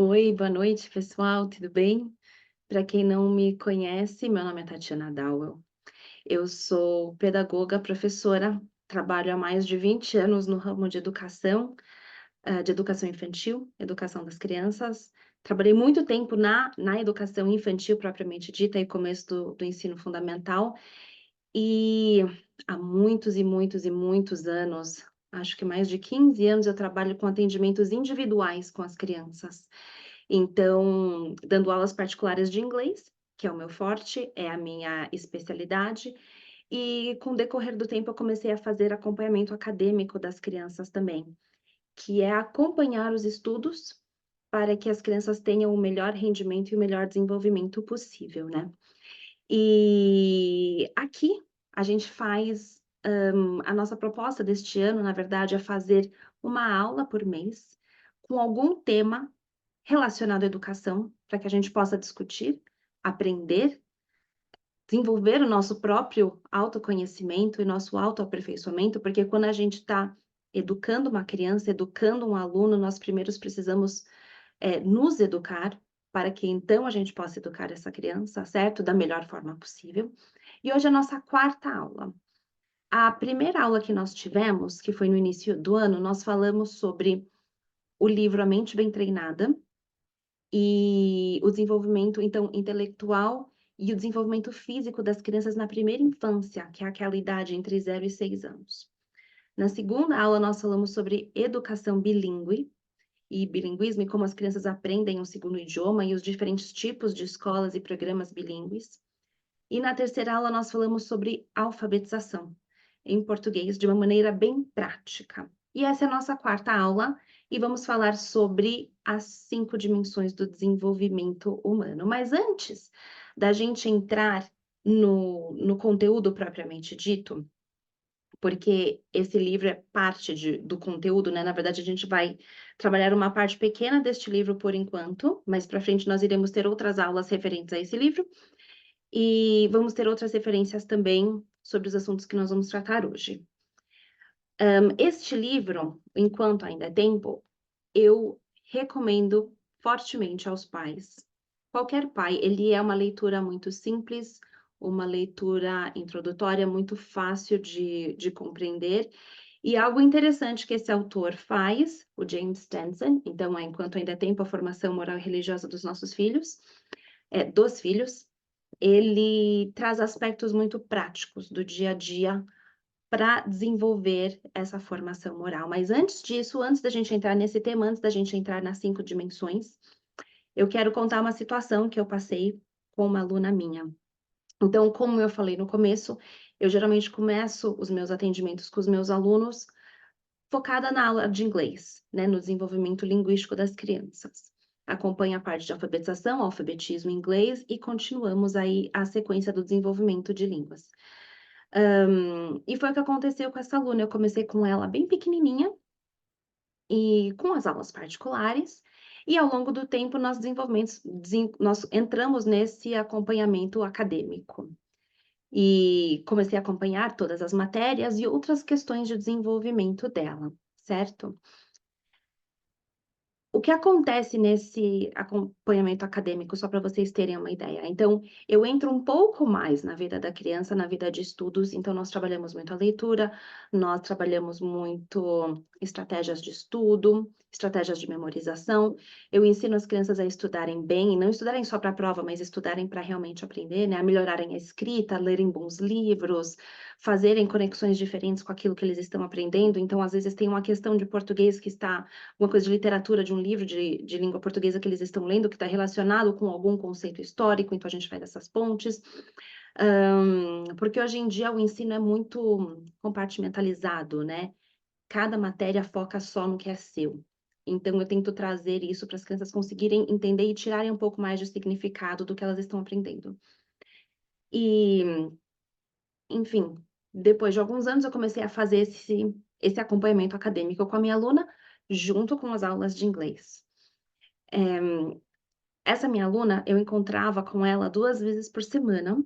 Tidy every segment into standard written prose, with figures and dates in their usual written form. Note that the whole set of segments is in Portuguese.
Oi, boa noite, pessoal, tudo bem? Para quem não me conhece, meu nome é Tatiana Dowell. Eu sou pedagoga, professora, trabalho há mais de 20 anos no ramo de educação infantil, educação das crianças. Trabalhei muito tempo na educação infantil propriamente dita e começo do ensino fundamental, e há muitos e muitos e muitos anos, acho que mais de 15 anos, eu trabalho com atendimentos individuais com as crianças. Então, dando aulas particulares de inglês, que é o meu forte, é a minha especialidade, e com o decorrer do tempo eu comecei a fazer acompanhamento acadêmico das crianças também, que é acompanhar os estudos para que as crianças tenham o melhor rendimento e o melhor desenvolvimento possível, né. E aqui a gente faz, a nossa proposta deste ano, na verdade, é fazer uma aula por mês com algum tema relacionado à educação, para que a gente possa discutir, aprender, desenvolver o nosso próprio autoconhecimento e nosso autoaperfeiçoamento, porque quando a gente está educando uma criança, educando um aluno, nós primeiros precisamos, nos educar, para que então a gente possa educar essa criança, certo? Da melhor forma possível. E hoje é a nossa quarta aula. A primeira aula que nós tivemos, que foi no início do ano, nós falamos sobre o livro A Mente Bem Treinada, e o desenvolvimento, então, intelectual e o desenvolvimento físico das crianças na primeira infância, que é aquela idade entre 0 e 6 anos. Na segunda aula, nós falamos sobre educação bilíngue e bilinguismo e como as crianças aprendem um segundo idioma e os diferentes tipos de escolas e programas bilíngues. E na terceira aula, nós falamos sobre alfabetização em português de uma maneira bem prática. E essa é a nossa quarta aula, e vamos falar sobre as 5 dimensões do desenvolvimento humano. Mas antes da gente entrar no conteúdo propriamente dito, porque esse livro é parte do conteúdo, né, na verdade a gente vai trabalhar uma parte pequena deste livro por enquanto, mais para frente nós iremos ter outras aulas referentes a esse livro, e vamos ter outras referências também sobre os assuntos que nós vamos tratar hoje. Este livro, enquanto ainda é tempo, eu recomendo fortemente aos pais. Qualquer pai, ele é uma leitura muito simples, uma leitura introdutória muito fácil de compreender, e algo interessante que esse autor faz, o James Stanson, então é Enquanto Ainda é Tempo, a formação moral e religiosa dos nossos filhos, dos filhos, ele traz aspectos muito práticos do dia a dia para desenvolver essa formação moral. Mas antes disso, antes da gente entrar nesse tema, antes da gente entrar nas 5 dimensões, eu quero contar uma situação que eu passei com uma aluna minha. Então, como eu falei no começo, eu geralmente começo os meus atendimentos com os meus alunos focada na aula de inglês, né, no desenvolvimento linguístico das crianças. Acompanha a parte de alfabetização, alfabetismo em inglês e continuamos aí a sequência do desenvolvimento de línguas. E foi o que aconteceu com essa aluna, eu comecei com ela bem pequenininha, e com as aulas particulares, e ao longo do tempo nós entramos nesse acompanhamento acadêmico. E comecei a acompanhar todas as matérias e outras questões de desenvolvimento dela, certo? O que acontece nesse acompanhamento acadêmico, só para vocês terem uma ideia, então, eu entro um pouco mais na vida da criança, na vida de estudos, então nós trabalhamos muito a leitura, nós trabalhamos muito estratégias de estudo, estratégias de memorização. Eu ensino as crianças a estudarem bem, e não estudarem só para a prova, mas estudarem para realmente aprender, né, a melhorarem a escrita, lerem bons livros, fazerem conexões diferentes com aquilo que eles estão aprendendo. Então, às vezes tem uma questão de português que está uma coisa de literatura, de um livro de língua portuguesa que eles estão lendo, que está relacionado com algum conceito histórico, então a gente faz essas pontes. Porque hoje em dia o ensino é muito compartimentalizado, né? Cada matéria foca só no que é seu. Então eu tento trazer isso para as crianças conseguirem entender e tirarem um pouco mais de significado do que elas estão aprendendo. E, enfim, depois de alguns anos eu comecei a fazer esse acompanhamento acadêmico com a minha aluna, junto com as aulas de inglês. Essa minha aluna, eu encontrava com ela 2 vezes por semana,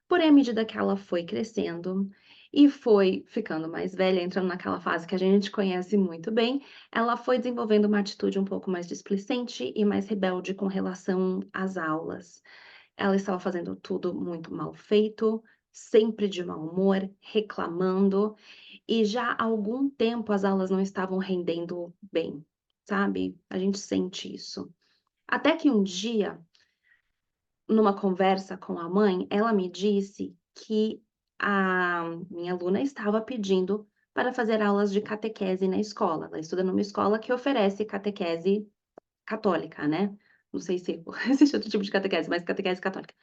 porém, à medida que ela foi crescendo e foi ficando mais velha, entrando naquela fase que a gente conhece muito bem, ela foi desenvolvendo uma atitude um pouco mais displicente e mais rebelde com relação às aulas. Ela estava fazendo tudo muito mal feito, sempre de mau humor, reclamando, e já há algum tempo as aulas não estavam rendendo bem, sabe? A gente sente isso. Até que um dia, numa conversa com a mãe, ela me disse que a minha aluna estava pedindo para fazer aulas de catequese na escola. Ela estuda numa escola que oferece catequese católica, né? Não sei se existe outro tipo de catequese, mas catequese católica.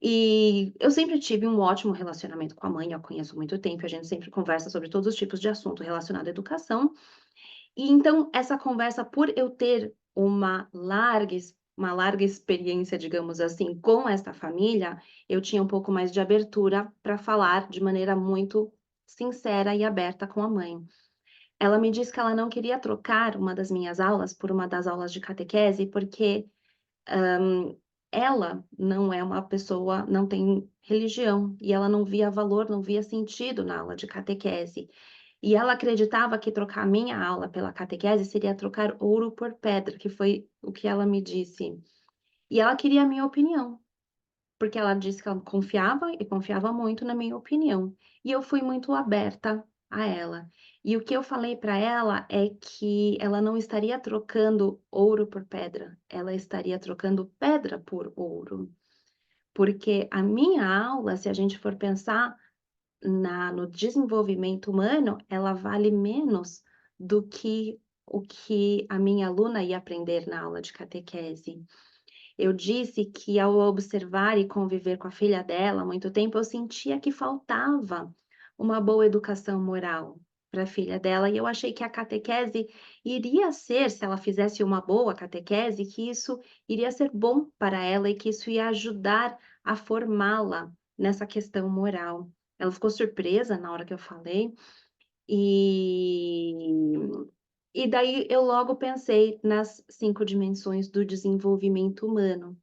E eu sempre tive um ótimo relacionamento com a mãe, eu a conheço há muito tempo, a gente sempre conversa sobre todos os tipos de assunto relacionado à educação. E então essa conversa, por eu ter uma larga experiência, digamos assim, com esta família, eu tinha um pouco mais de abertura para falar de maneira muito sincera e aberta com a mãe. Ela me disse que ela não queria trocar uma das minhas aulas por uma das aulas de catequese, porque ela não é uma pessoa, não tem religião, e ela não via valor, não via sentido na aula de catequese. E ela acreditava que trocar minha aula pela catequese seria trocar ouro por pedra, que foi o que ela me disse. E ela queria a minha opinião, porque ela disse que ela confiava e confiava muito na minha opinião. E eu fui muito aberta a ela. E o que eu falei para ela é que ela não estaria trocando ouro por pedra, ela estaria trocando pedra por ouro. Porque a minha aula, se a gente for pensar no desenvolvimento humano, ela vale menos do que o que a minha aluna ia aprender na aula de catequese. Eu disse que ao observar e conviver com a filha dela há muito tempo, eu sentia que faltava uma boa educação moral para a filha dela, e eu achei que a catequese iria ser, se ela fizesse uma boa catequese, que isso iria ser bom para ela e que isso ia ajudar a formá-la nessa questão moral. Ela ficou surpresa na hora que eu falei, e e daí eu logo pensei nas 5 dimensões do desenvolvimento humano.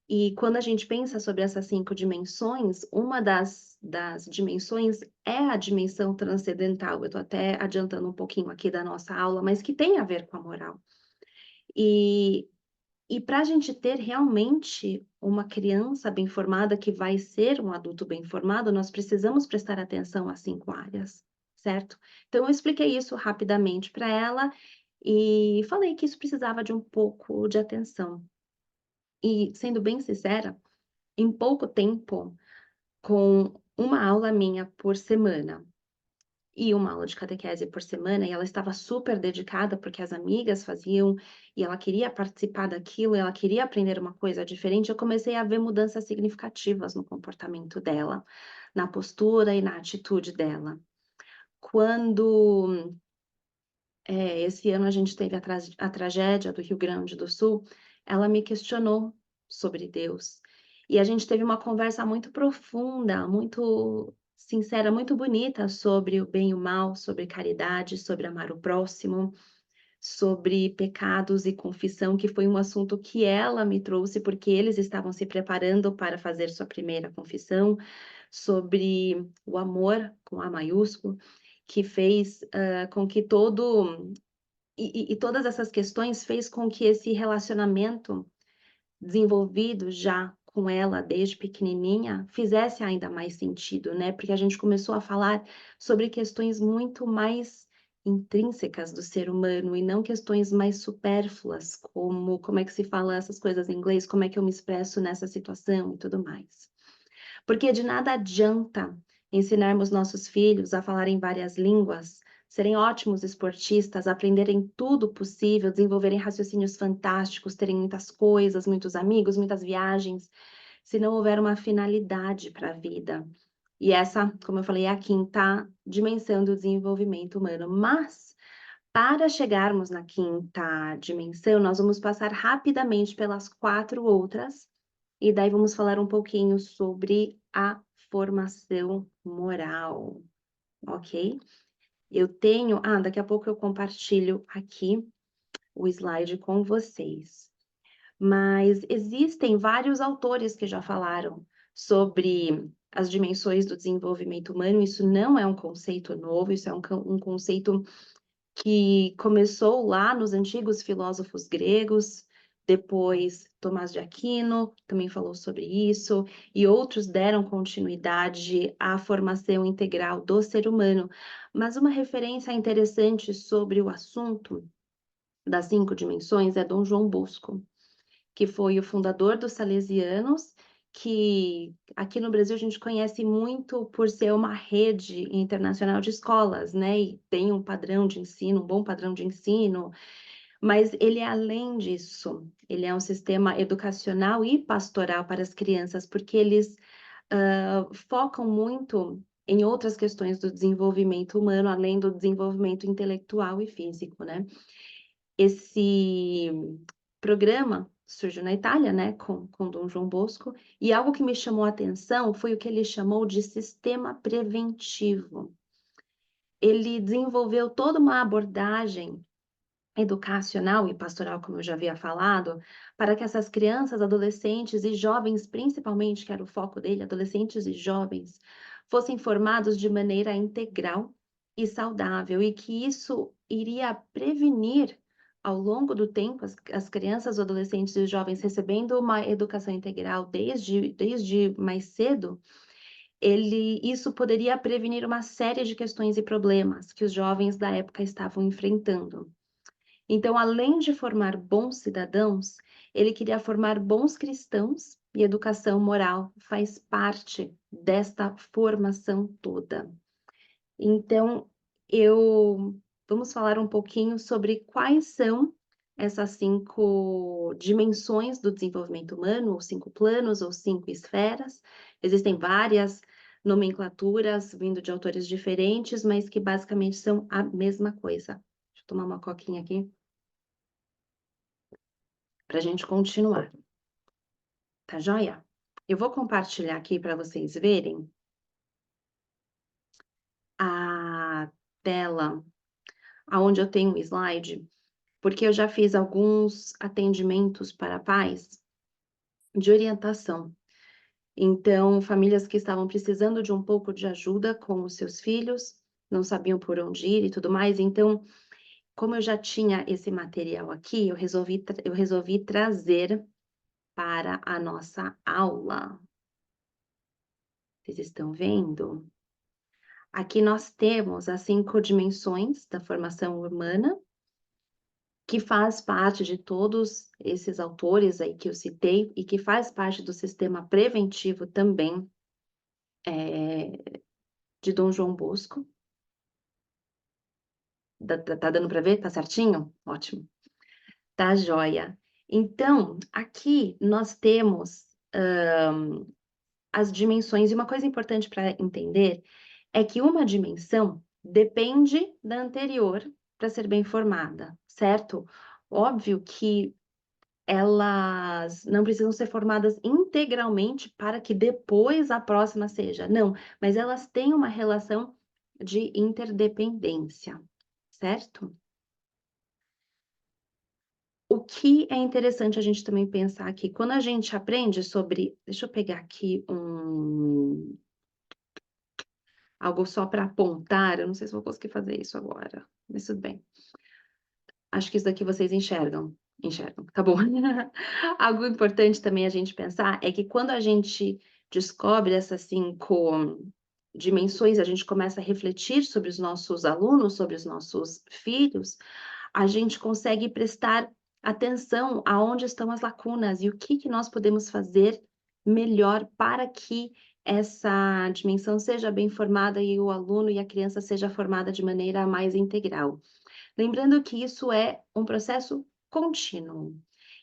E quando a gente pensa sobre essas 5 dimensões, uma das dimensões é a dimensão transcendental. Eu estou até adiantando um pouquinho aqui da nossa aula, mas que tem a ver com a moral. E para a gente ter realmente uma criança bem formada, que vai ser um adulto bem formado, nós precisamos prestar atenção às 5 áreas, certo? Então eu expliquei isso rapidamente para ela e falei que isso precisava de um pouco de atenção. E, sendo bem sincera, em pouco tempo, com uma aula minha por semana e uma aula de catequese por semana, e ela estava super dedicada, porque as amigas faziam, e ela queria participar daquilo, e ela queria aprender uma coisa diferente, eu comecei a ver mudanças significativas no comportamento dela, na postura e na atitude dela. Quando, esse ano a gente teve a tragédia do Rio Grande do Sul, ela me questionou sobre Deus. E a gente teve uma conversa muito profunda, muito sincera, muito bonita sobre o bem e o mal, sobre caridade, sobre amar o próximo, sobre pecados e confissão, que foi um assunto que ela me trouxe, porque eles estavam se preparando para fazer sua primeira confissão, sobre o amor, com A maiúsculo, que fez, com que todas essas questões fez com que esse relacionamento desenvolvido já com ela desde pequenininha, fizesse ainda mais sentido, né, porque a gente começou a falar sobre questões muito mais intrínsecas do ser humano e não questões mais supérfluas, como é que se fala essas coisas em inglês, como é que eu me expresso nessa situação e tudo mais. Porque de nada adianta ensinarmos nossos filhos a falarem várias línguas, serem ótimos esportistas, aprenderem tudo possível, desenvolverem raciocínios fantásticos, terem muitas coisas, muitos amigos, muitas viagens, se não houver uma finalidade para a vida. E essa, como eu falei, é a quinta dimensão do desenvolvimento humano. Mas, para chegarmos na quinta dimensão, nós vamos passar rapidamente pelas 4 outras, e daí vamos falar um pouquinho sobre a formação moral, ok? Daqui a pouco eu compartilho aqui o slide com vocês. Mas existem vários autores que já falaram sobre as dimensões do desenvolvimento humano. Isso não é um conceito novo, isso é um conceito que começou lá nos antigos filósofos gregos, depois Tomás de Aquino também falou sobre isso, e outros deram continuidade à formação integral do ser humano. Mas uma referência interessante sobre o assunto das 5 dimensões é Dom João Bosco, que foi o fundador dos Salesianos, que aqui no Brasil a gente conhece muito por ser uma rede internacional de escolas, né? E tem um padrão de ensino, um bom padrão de ensino, mas ele é além disso, ele é um sistema educacional e pastoral para as crianças, porque eles focam muito em outras questões do desenvolvimento humano, além do desenvolvimento intelectual e físico, né? Esse programa surgiu na Itália, né, com Dom João Bosco, e algo que me chamou a atenção foi o que ele chamou de sistema preventivo. Ele desenvolveu toda uma abordagem educacional e pastoral, como eu já havia falado, para que essas crianças, adolescentes e jovens, principalmente, que era o foco dele, adolescentes e jovens, fossem formados de maneira integral e saudável, e que isso iria prevenir, ao longo do tempo, as crianças, adolescentes e jovens recebendo uma educação integral desde mais cedo, isso poderia prevenir uma série de questões e problemas que os jovens da época estavam enfrentando. Então, além de formar bons cidadãos, ele queria formar bons cristãos, e educação moral faz parte desta formação toda. Então, vamos falar um pouquinho sobre quais são essas 5 dimensões do desenvolvimento humano, ou 5 planos, ou 5 esferas. Existem várias nomenclaturas vindo de autores diferentes, mas que basicamente são a mesma coisa. Deixa eu tomar uma coquinha aqui para a gente continuar, tá joia? Eu vou compartilhar aqui para vocês verem a tela aonde eu tenho o slide, porque eu já fiz alguns atendimentos para pais de orientação. Então, famílias que estavam precisando de um pouco de ajuda com os seus filhos, não sabiam por onde ir e tudo mais. Então, como eu já tinha esse material aqui, eu resolvi trazer para a nossa aula. Vocês estão vendo? Aqui nós temos as 5 dimensões da formação humana, que faz parte de todos esses autores aí que eu citei e que faz parte do sistema preventivo também, de Dom João Bosco. Tá dando para ver? Tá certinho? Ótimo. Tá joia. Então, aqui nós temos, as dimensões, e uma coisa importante para entender é que uma dimensão depende da anterior para ser bem formada, certo? Óbvio que elas não precisam ser formadas integralmente para que depois a próxima seja, não, mas elas têm uma relação de interdependência, certo? O que é interessante a gente também pensar aqui, quando a gente aprende sobre, deixa eu pegar aqui algo só para apontar, eu não sei se vou conseguir fazer isso agora, mas tudo bem. Acho que isso daqui vocês enxergam. Enxergam, tá bom. Algo importante também a gente pensar é que quando a gente descobre essas 5 dimensões, a gente começa a refletir sobre os nossos alunos, sobre os nossos filhos, a gente consegue prestar atenção aonde estão as lacunas e o que nós podemos fazer melhor para que essa dimensão seja bem formada e o aluno e a criança seja formada de maneira mais integral. Lembrando que isso é um processo contínuo.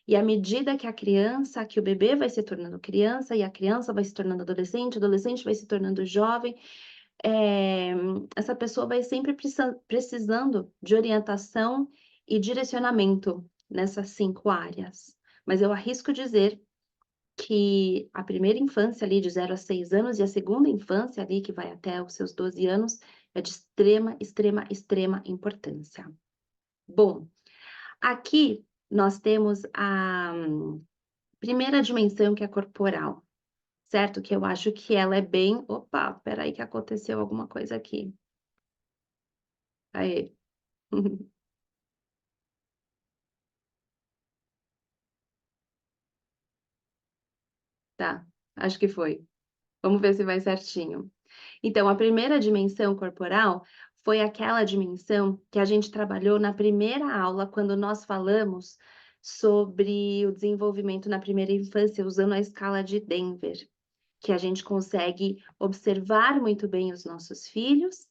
E à medida que o bebê vai se tornando criança, e a criança vai se tornando adolescente, o adolescente vai se tornando jovem, essa pessoa vai sempre precisando de orientação e direcionamento nessas 5 áreas. Mas eu arrisco dizer que a primeira infância ali de 0 a 6 anos e a segunda infância ali que vai até os seus 12 anos é de extrema, extrema, extrema importância. Bom, aqui nós temos a primeira dimensão que é corporal, certo? Que eu acho que ela é bem opa, espera aí que aconteceu alguma coisa aqui. Aê. Tá, acho que foi. Vamos ver se vai certinho. Então, a primeira dimensão corporal foi aquela dimensão que a gente trabalhou na primeira aula, quando nós falamos sobre o desenvolvimento na primeira infância, usando a escala de Denver, que a gente consegue observar muito bem os nossos filhos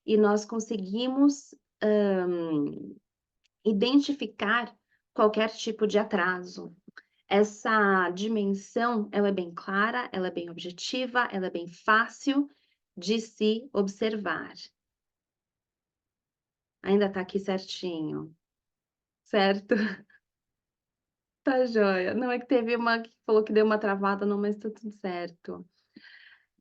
e nós conseguimos identificar qualquer tipo de atraso. Essa dimensão, ela é bem clara, ela é bem objetiva, ela é bem fácil de se observar. Ainda tá aqui certinho, certo? Tá joia. Não, é que teve uma que falou que deu uma travada, não, mas tá tudo certo.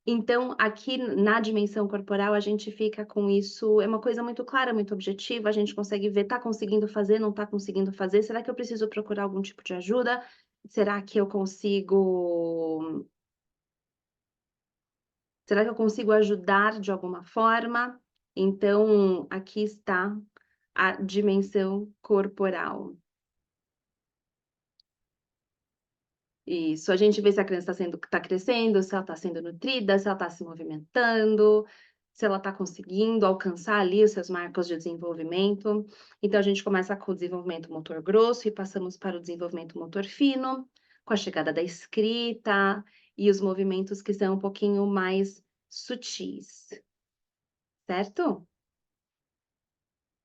Então, aqui na dimensão corporal, a gente fica com isso, é uma coisa muito clara, muito objetiva, a gente consegue ver, tá conseguindo fazer, não tá conseguindo fazer, será que eu preciso procurar algum tipo de ajuda? Será que eu consigo Será que eu consigo ajudar de alguma forma? Então, aqui está a dimensão corporal. Isso, a gente vê se a criança está crescendo, se ela está sendo nutrida, se ela está se movimentando, se ela está conseguindo alcançar ali os seus marcos de desenvolvimento. Então, a gente começa com o desenvolvimento motor grosso e passamos para o desenvolvimento motor fino, com a chegada da escrita e os movimentos que são um pouquinho mais sutis, certo?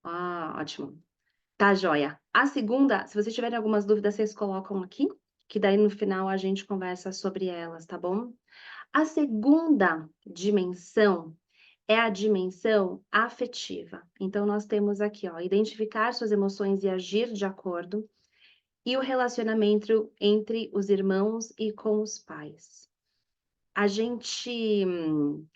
Ah, ótimo. Tá joia. A segunda, se vocês tiverem algumas dúvidas, vocês colocam aqui, que daí no final a gente conversa sobre elas, tá bom? A segunda dimensão é a dimensão afetiva. Então, nós temos aqui, ó, identificar suas emoções e agir de acordo, e o relacionamento entre os irmãos e com os pais. A gente,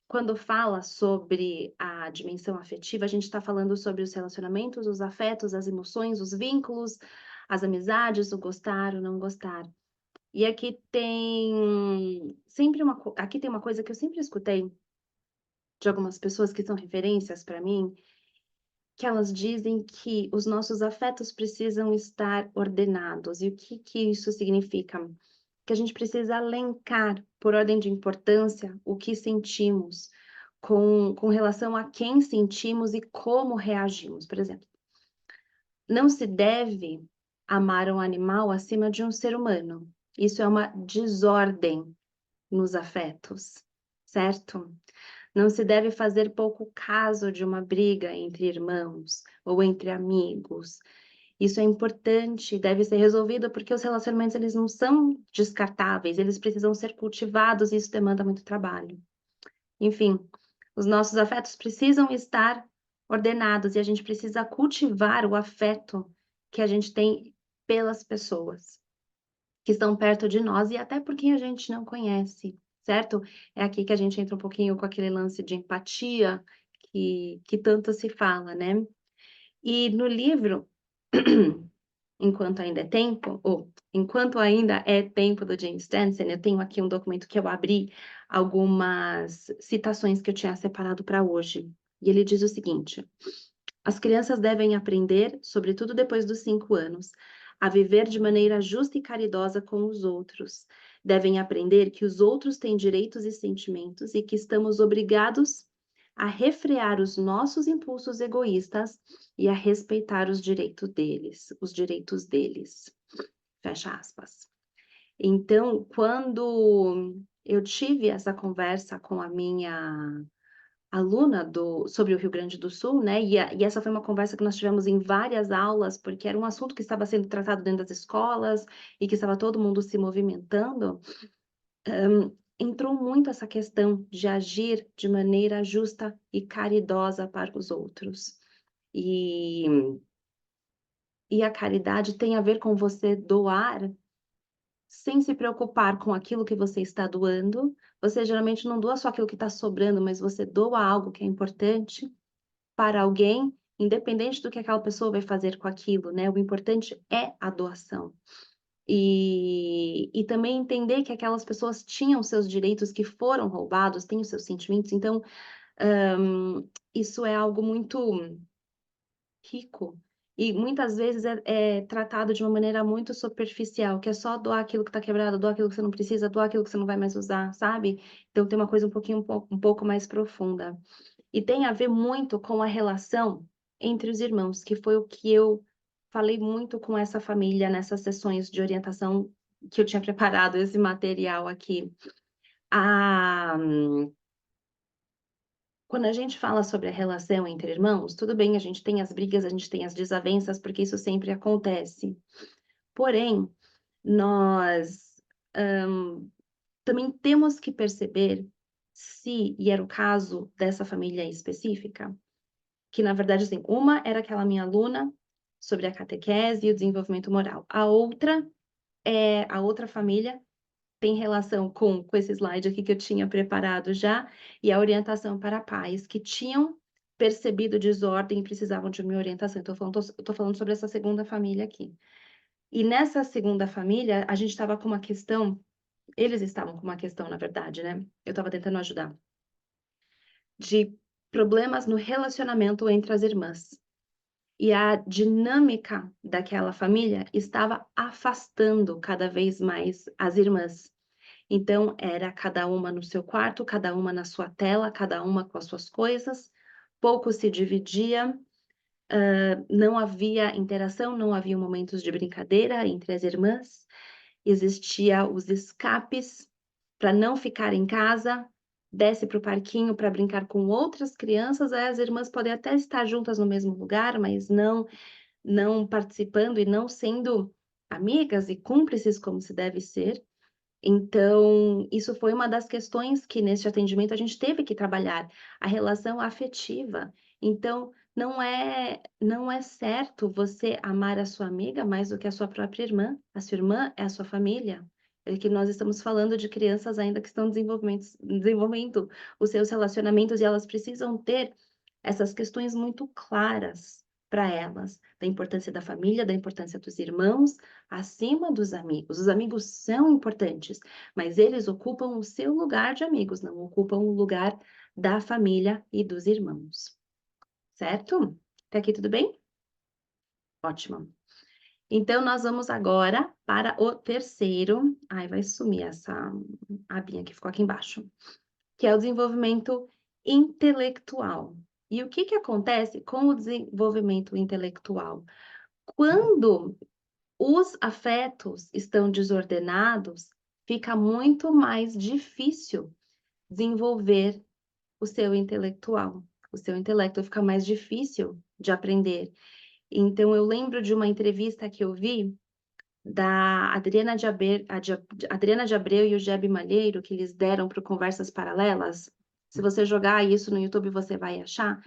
quando fala sobre a dimensão afetiva, a gente está falando sobre os relacionamentos, os afetos, as emoções, os vínculos, as amizades, o gostar, o não gostar. E aqui tem sempre aqui tem uma coisa que eu sempre escutei de algumas pessoas que são referências para mim, que elas dizem que os nossos afetos precisam estar ordenados. E o que que isso significa? Que a gente precisa elencar, por ordem de importância, o que sentimos, com relação a quem sentimos e como reagimos. Por exemplo, não se deve amar um animal acima de um ser humano. Isso é uma desordem nos afetos, certo? Não se deve fazer pouco caso de uma briga entre irmãos ou entre amigos. Isso é importante, deve ser resolvido, porque os relacionamentos eles não são descartáveis, eles precisam ser cultivados e isso demanda muito trabalho. Enfim, os nossos afetos precisam estar ordenados e a gente precisa cultivar o afeto que a gente tem pelas pessoas que estão perto de nós e até por quem a gente não conhece, certo? É aqui que a gente entra um pouquinho com aquele lance de empatia que tanto se fala, né? E no livro Enquanto Ainda é Tempo, ou Enquanto Ainda é Tempo, do James Stanson, eu tenho aqui um documento que eu abri algumas citações que eu tinha separado para hoje. E ele diz o seguinte: as crianças devem aprender, sobretudo depois dos 5 anos, a viver de maneira justa e caridosa com os outros. Devem aprender que os outros têm direitos e sentimentos e que estamos obrigados a refrear os nossos impulsos egoístas e a respeitar os direitos deles. Fecha aspas. Então, quando eu tive essa conversa com a minha aluna sobre o Rio Grande do Sul, né? E essa foi uma conversa que nós tivemos em várias aulas, porque era um assunto que estava sendo tratado dentro das escolas e que estava todo mundo se movimentando. Entrou muito essa questão de agir de maneira justa e caridosa para os outros. E, e a caridade tem a ver com você doar sem se preocupar com aquilo que você está doando. Você geralmente não doa só aquilo que está sobrando, mas você doa algo que é importante para alguém, independente do que aquela pessoa vai fazer com aquilo, né? O importante é a doação. E também entender que aquelas pessoas tinham seus direitos que foram roubados, têm os seus sentimentos, então, isso é algo muito rico e muitas vezes é tratado de uma maneira muito superficial, que é só doar aquilo que está quebrado, doar aquilo que você não precisa, doar aquilo que você não vai mais usar, sabe. Então tem uma coisa um pouco mais profunda. E tem a ver muito com a relação entre os irmãos, que foi o que eu falei muito com essa família nessas sessões de orientação que eu tinha preparado esse material aqui. Ah, quando a gente fala sobre a relação entre irmãos, tudo bem, a gente tem as brigas, a gente tem as desavenças, porque isso sempre acontece. Porém, nós, também temos que perceber se, e era o caso dessa família específica, que na verdade, assim, uma era aquela minha aluna sobre a catequese e o desenvolvimento moral. A outra família tem relação com esse slide aqui que eu tinha preparado já, e a orientação para pais que tinham percebido desordem e precisavam de uma orientação. Então eu tô falando sobre essa segunda família aqui. E nessa segunda família, a gente estava com uma questão, eles estavam com uma questão, na verdade, né, eu estava tentando ajudar, de problemas no relacionamento entre as irmãs. E a dinâmica daquela família estava afastando cada vez mais as irmãs. Então, era cada uma no seu quarto, cada uma na sua tela, cada uma com as suas coisas, pouco se dividia, não havia interação, não havia momentos de brincadeira entre as irmãs, existia os escapes para não ficar em casa, desce para o parquinho para brincar com outras crianças, aí as irmãs podem até estar juntas no mesmo lugar, mas não participando e não sendo amigas e cúmplices como se deve ser. Então, isso foi uma das questões que nesse atendimento a gente teve que trabalhar, a relação afetiva. Então, não é certo você amar a sua amiga mais do que a sua própria irmã. A sua irmã é a sua família. É que nós estamos falando de crianças ainda que estão desenvolvendo os seus relacionamentos e elas precisam ter essas questões muito claras para elas, da importância da família, da importância dos irmãos, acima dos amigos. Os amigos são importantes, mas eles ocupam o seu lugar de amigos, não ocupam o lugar da família e dos irmãos. Certo? Até aqui tudo bem? Ótimo. Então, nós vamos agora para o terceiro. Ai, vai sumir essa abinha que ficou aqui embaixo, que é o desenvolvimento intelectual. E o que que acontece com o desenvolvimento intelectual? Quando os afetos estão desordenados, fica muito mais difícil desenvolver o seu intelectual. O seu intelecto fica mais difícil de aprender. Então, eu lembro de uma entrevista que eu vi da Adriana de Abreu e o Jebe Malheiro, que eles deram para o Conversas Paralelas. Se você jogar isso no YouTube, você vai achar.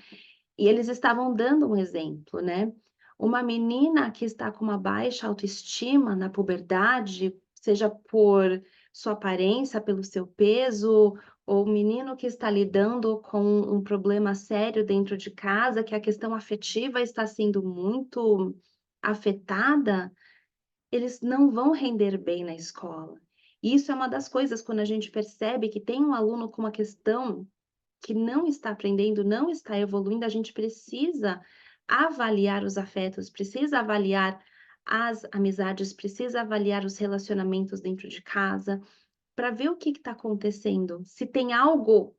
E eles estavam dando um exemplo, né? Uma menina que está com uma baixa autoestima na puberdade, seja por sua aparência, pelo seu peso, ou o menino que está lidando com um problema sério dentro de casa, que a questão afetiva está sendo muito afetada, eles não vão render bem na escola. E isso é uma das coisas quando a gente percebe que tem um aluno com uma questão que não está aprendendo, não está evoluindo, a gente precisa avaliar os afetos, precisa avaliar as amizades, precisa avaliar os relacionamentos dentro de casa, para ver o que está acontecendo. Se tem algo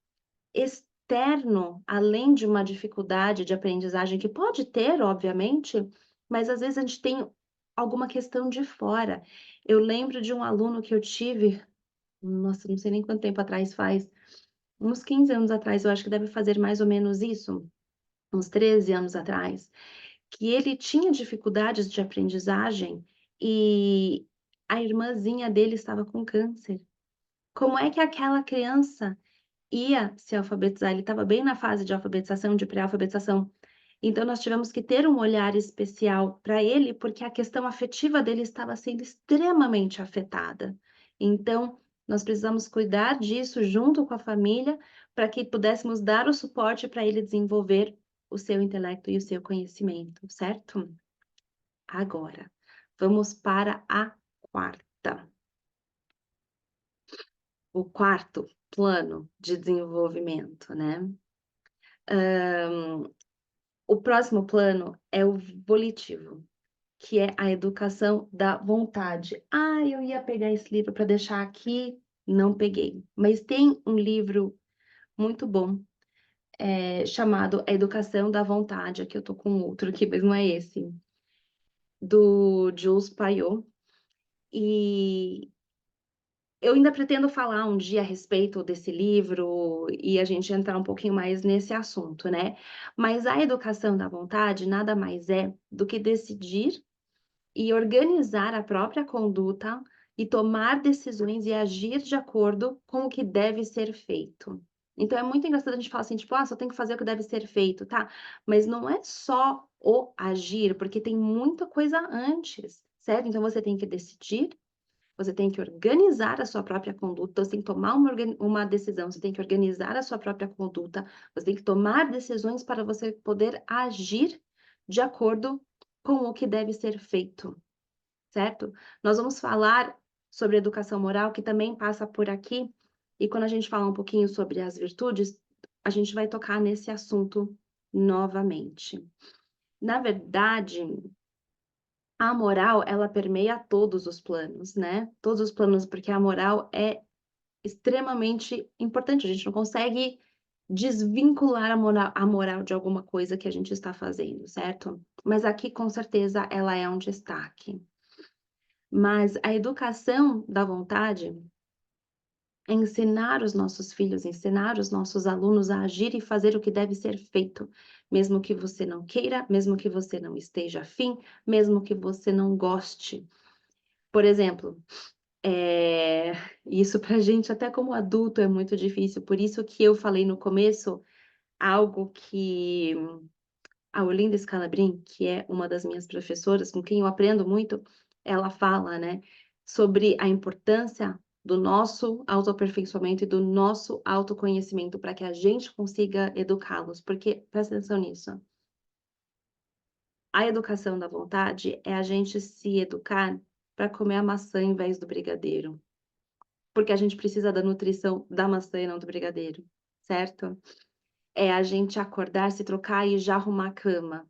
externo, além de uma dificuldade de aprendizagem, que pode ter, obviamente, mas às vezes a gente tem alguma questão de fora. Eu lembro de um aluno que eu tive, nossa, não sei nem quanto tempo atrás faz, uns 15 anos atrás, eu acho que deve fazer mais ou menos isso, uns 13 anos atrás, que ele tinha dificuldades de aprendizagem e a irmãzinha dele estava com câncer. Como é que aquela criança ia se alfabetizar? Ele estava bem na fase de alfabetização, de pré-alfabetização. Então nós tivemos que ter um olhar especial para ele, porque a questão afetiva dele estava sendo extremamente afetada. Então, nós precisamos cuidar disso junto com a família, para que pudéssemos dar o suporte para ele desenvolver o seu intelecto e o seu conhecimento, certo? Agora, vamos para a quarta. O quarto plano de desenvolvimento, né. O próximo plano é o volitivo, que é a educação da vontade. "Ah, eu ia pegar esse livro para deixar aqui, não peguei", mas tem um livro muito bom, chamado A Educação da Vontade, aqui eu tô com outro aqui, mas não é esse, do Jules Payot, e eu ainda pretendo falar um dia a respeito desse livro e a gente entrar um pouquinho mais nesse assunto, né. Mas a educação da vontade nada mais é do que decidir e organizar a própria conduta e tomar decisões e agir de acordo com o que deve ser feito. Então é muito engraçado a gente falar assim, tipo: "Ah, só tem que fazer o que deve ser feito", tá, mas não é só o agir, porque tem muita coisa antes, certo? Então você tem que decidir, você tem que organizar a sua própria conduta, você tem que tomar uma decisão, você tem que organizar a sua própria conduta, você tem que tomar decisões para você poder agir de acordo com o que deve ser feito, certo? Nós vamos falar sobre educação moral, que também passa por aqui, e quando a gente falar um pouquinho sobre as virtudes, a gente vai tocar nesse assunto novamente. Na verdade, a moral, ela permeia todos os planos, né, todos os planos, porque a moral é extremamente importante, a gente não consegue desvincular a moral de alguma coisa que a gente está fazendo, certo? Mas aqui, com certeza, ela é um destaque. Mas a educação da vontade é ensinar os nossos filhos, ensinar os nossos alunos a agir e fazer o que deve ser feito, mesmo que você não queira, mesmo que você não esteja afim, mesmo que você não goste. Por exemplo, eh, isso pra gente até como adulto é muito difícil, por isso que eu falei no começo algo que a Olinda Scalabrin, que é uma das minhas professoras, com quem eu aprendo muito, ela fala, né, sobre a importância do nosso autoaperfeiçoamento e do nosso autoconhecimento para que a gente consiga educá-los, porque presta atenção nisso, a educação da vontade é a gente se educar para comer a maçã em vez do brigadeiro, porque a gente precisa da nutrição da maçã e não do brigadeiro, certo? É a gente acordar, se trocar e já arrumar a cama.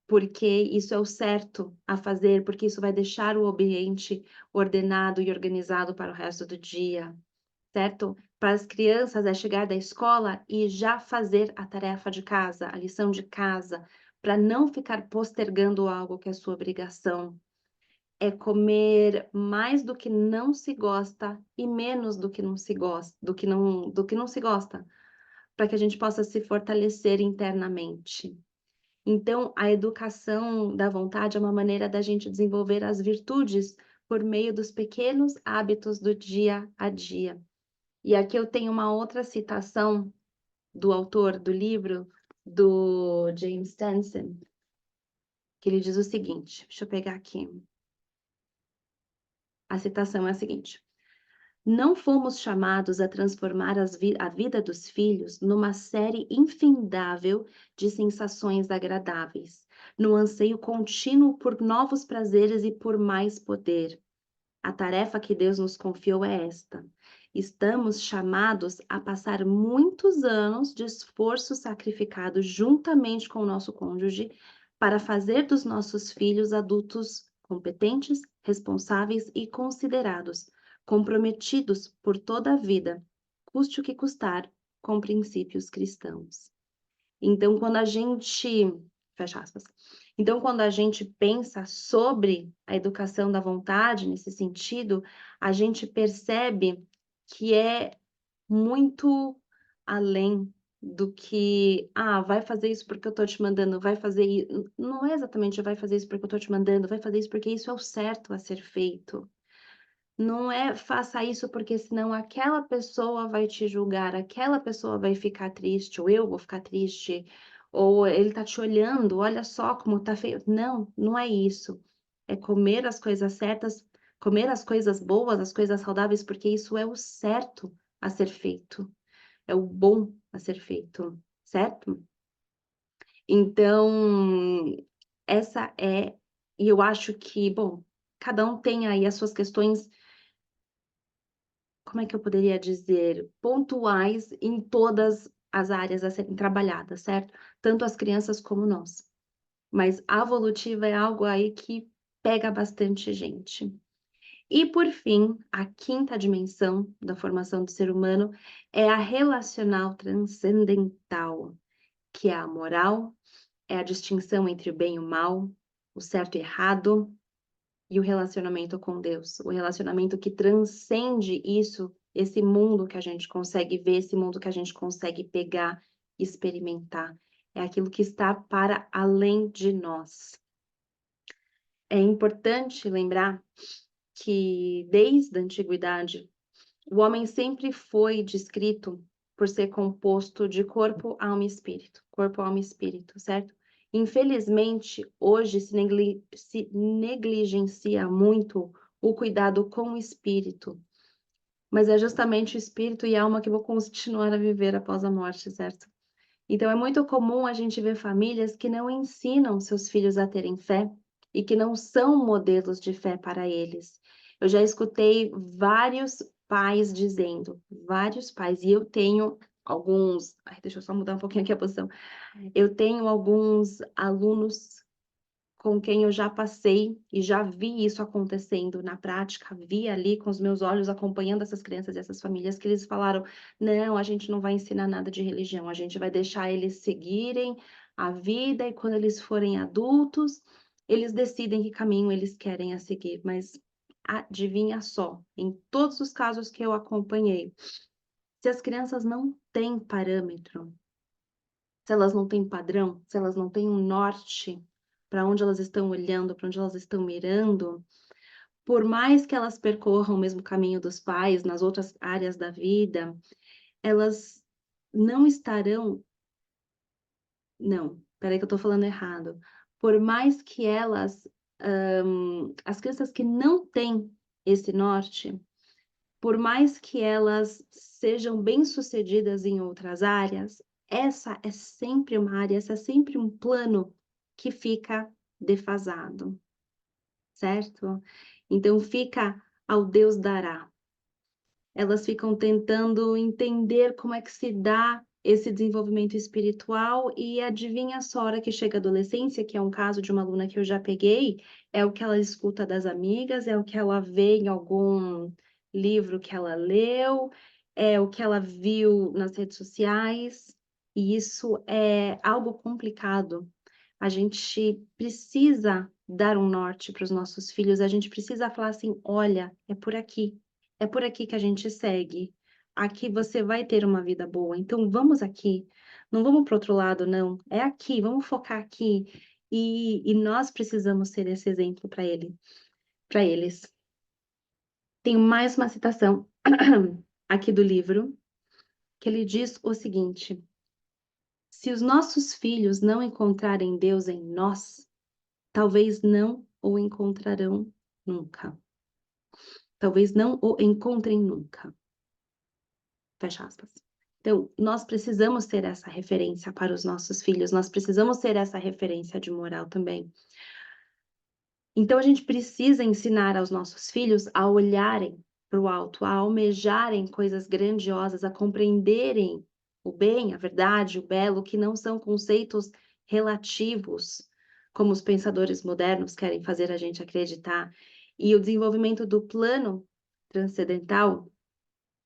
Porque isso é o certo a fazer, porque isso vai deixar o ambiente ordenado e organizado para o resto do dia, certo? Para as crianças é chegar da escola e já fazer a tarefa de casa, a lição de casa, para não ficar postergando algo que é sua obrigação. É comer mais do que não se gosta e menos do que não se gosta, do que não se gosta, para que a gente possa se fortalecer internamente. Então, a educação da vontade é uma maneira da gente desenvolver as virtudes por meio dos pequenos hábitos do dia a dia. E aqui eu tenho uma outra citação do autor do livro, do James Stanson, que ele diz o seguinte, deixa eu pegar aqui. A citação é a seguinte: "Não fomos chamados a transformar a vida dos filhos numa série infindável de sensações agradáveis, no anseio contínuo por novos prazeres e por mais poder. A tarefa que Deus nos confiou é esta: estamos chamados a passar muitos anos de esforço sacrificado juntamente com o nosso cônjuge para fazer dos nossos filhos adultos competentes, responsáveis e considerados, comprometidos por toda a vida, custe o que custar, com princípios cristãos." Então, quando a gente fecha aspas. Então, quando a gente pensa sobre a educação da vontade nesse sentido, a gente percebe que é muito além do que: "Ah, vai fazer isso porque eu tô te mandando, vai fazer i", não é exatamente "vai fazer isso porque eu tô te mandando", vai fazer isso porque isso é o certo a ser feito. Não é faça isso porque senão aquela pessoa vai te julgar, aquela pessoa vai ficar triste, ou eu vou ficar triste, ou ele tá te olhando, olha só como tá feio. Não, não é isso. É comer as coisas certas, comer as coisas boas, as coisas saudáveis, porque isso é o certo a ser feito, é o bom a ser feito, certo? Então, essa é, e eu acho que, bom, cada um tem aí as suas questões, como é que eu poderia dizer, pontuais em todas as áreas a serem trabalhadas, certo? Tanto as crianças como nós. Mas a evolutiva é algo aí que pega bastante gente. E por fim, a quinta dimensão da formação do ser humano é a relacional transcendental, que é a moral, é a distinção entre o bem e o mal, o certo e errado, e o relacionamento com Deus, o relacionamento que transcende isso, esse mundo que a gente consegue ver, esse mundo que a gente consegue pegar, experimentar. É aquilo que está para além de nós. É importante lembrar que desde a antiguidade, o homem sempre foi descrito por ser composto de corpo, alma e espírito. Corpo, alma e espírito, certo? Infelizmente, hoje se negligencia muito o cuidado com o espírito, mas é justamente o espírito e a alma que vão continuar a viver após a morte, certo? Então, é muito comum a gente ver famílias que não ensinam seus filhos a terem fé e que não são modelos de fé para eles. Eu já escutei vários pais dizendo, vários pais, e eu tenho alguns. Ai, deixa eu só mudar um pouquinho aqui a posição. Eu tenho alguns alunos com quem eu já passei e já vi isso acontecendo na prática, vi ali com os meus olhos acompanhando essas crianças e essas famílias que eles falaram: "Não, a gente não vai ensinar nada de religião, a gente vai deixar eles seguirem a vida e quando eles forem adultos, eles decidem que caminho eles querem a seguir". Mas adivinha só, em todos os casos que eu acompanhei, se as crianças não têm parâmetro, se elas não têm padrão, se elas não têm um norte para onde elas estão olhando, para onde elas estão mirando, por mais que elas percorram o mesmo caminho dos pais nas outras áreas da vida, elas não estarão. Não, espera aí que eu estou falando errado. Por mais que elas, as crianças que não têm esse norte, por mais que elas sejam bem-sucedidas em outras áreas, essa é sempre uma área, essa é sempre um plano que fica defasado, certo? Então fica ao Deus dará. Elas ficam tentando entender como é que se dá esse desenvolvimento espiritual e adivinha só, a hora que chega a adolescência, que é um caso de uma aluna que eu já peguei, é o que ela escuta das amigas, é o que ela vê em algum livro que ela leu, é o que ela viu nas redes sociais, e isso é algo complicado. A gente precisa dar um norte para os nossos filhos, a gente precisa falar assim: olha, é por aqui que a gente segue. Aqui você vai ter uma vida boa, então vamos aqui. Não vamos para o outro lado, não. É aqui, vamos focar aqui. E nós precisamos ser esse exemplo para eles. Tenho mais uma citação aqui do livro, que ele diz o seguinte: se os nossos filhos não encontrarem Deus em nós, talvez não o encontrarão nunca. Talvez não o encontrem nunca. Fecha aspas. Então, nós precisamos ter essa referência para os nossos filhos, nós precisamos ter essa referência de moral também. Então, a gente precisa ensinar aos nossos filhos a olharem para o alto, a almejarem coisas grandiosas, a compreenderem o bem, a verdade, o belo, que não são conceitos relativos, como os pensadores modernos querem fazer a gente acreditar. E o desenvolvimento do plano transcendental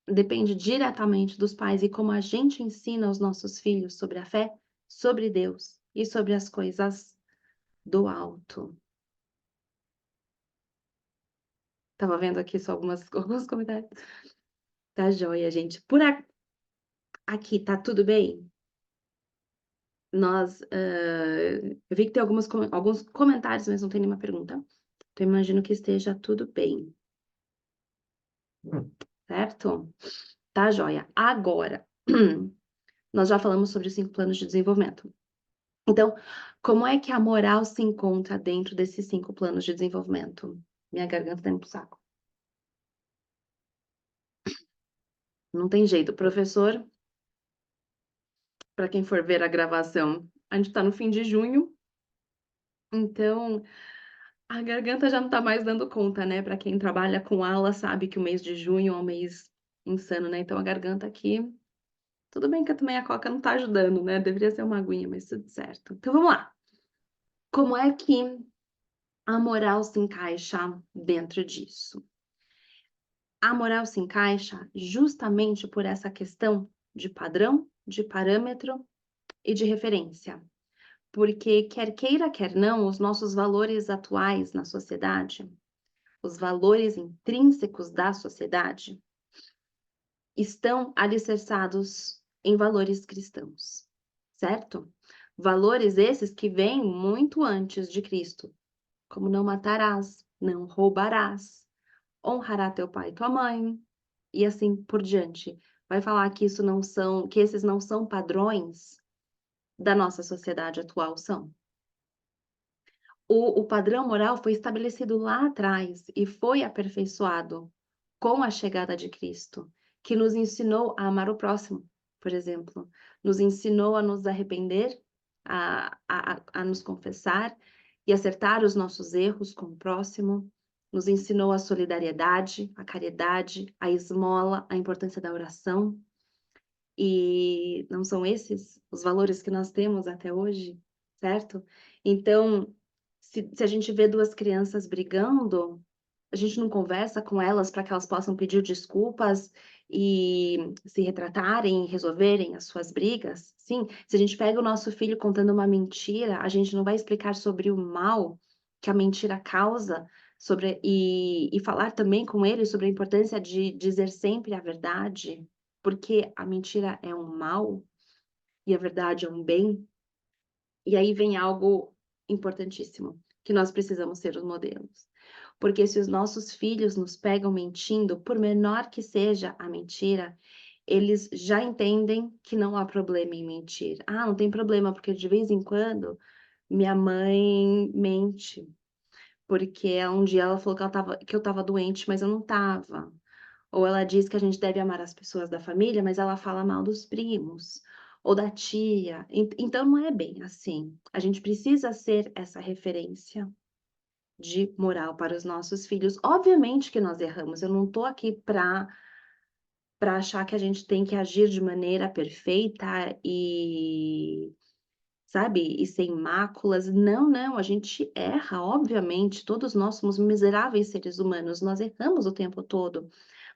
depende diretamente dos pais e como a gente ensina aos nossos filhos sobre a fé, sobre Deus e sobre as coisas do alto. Estava vendo aqui só alguns comentários. Tá joia, gente. Aqui, tá tudo bem? Eu vi que tem alguns comentários, mas não tem nenhuma pergunta. Então, imagino que esteja tudo bem, certo? Tá joia. Agora, nós já falamos sobre os 5 planos de desenvolvimento. Então, como é que a moral se encontra dentro desses 5 planos de desenvolvimento? Minha garganta tá indo pro saco. Não tem jeito, professor, para quem for ver a gravação, a gente tá no fim de junho, então A garganta já não tá mais dando conta, né, pra quem trabalha com aula sabe que o mês de junho é um mês insano, né, então a garganta aqui tudo bem que também a coca não tá ajudando, né, deveria ser uma aguinha, mas tudo certo. Então vamos lá, como é que a moral se encaixa dentro disso? A moral se encaixa justamente por essa questão de padrão, de parâmetro e de referência. Porque quer queira, quer não, os nossos valores atuais na sociedade, os valores intrínsecos da sociedade, estão alicerçados em valores cristãos, certo? Valores esses que vêm muito antes de Cristo, como não matarás, não roubarás, honrará teu pai e tua mãe, e assim por diante. Vai falar que que esses não são padrões da nossa sociedade atual, são. O padrão moral foi estabelecido lá atrás e foi aperfeiçoado com a chegada de Cristo, que nos ensinou a amar o próximo, por exemplo, nos ensinou a nos arrepender, a nos confessar e acertar os nossos erros com o próximo, nos ensinou a solidariedade, a caridade, a esmola, a importância da oração. E não são esses os valores que nós temos até hoje, certo? Então, se a gente vê 2 crianças brigando, a gente não conversa com elas para que elas possam pedir desculpas e se retratarem e resolverem as suas brigas? Sim, se a gente pega o nosso filho contando uma mentira, a gente não vai explicar sobre o mal que a mentira causa, e falar também com ele sobre a importância de dizer sempre a verdade, porque a mentira é um mal e a verdade é um bem. E aí vem algo importantíssimo, que nós precisamos ser os modelos. Porque se os nossos filhos nos pegam mentindo, por menor que seja a mentira, eles já entendem que não há problema em mentir. Ah, não tem problema, porque de vez em quando minha mãe mente, porque um dia ela falou que eu estava doente, mas eu não estava. Ou ela diz que a gente deve amar as pessoas da família, mas ela fala mal dos primos ou da tia. Então não é bem assim. A gente precisa ser essa referência de moral para os nossos filhos. Obviamente que nós erramos, eu não estou aqui para achar que a gente tem que agir de maneira perfeita e, sabe, e sem máculas. Não, não, a gente erra, obviamente, todos nós somos miseráveis seres humanos, nós erramos o tempo todo.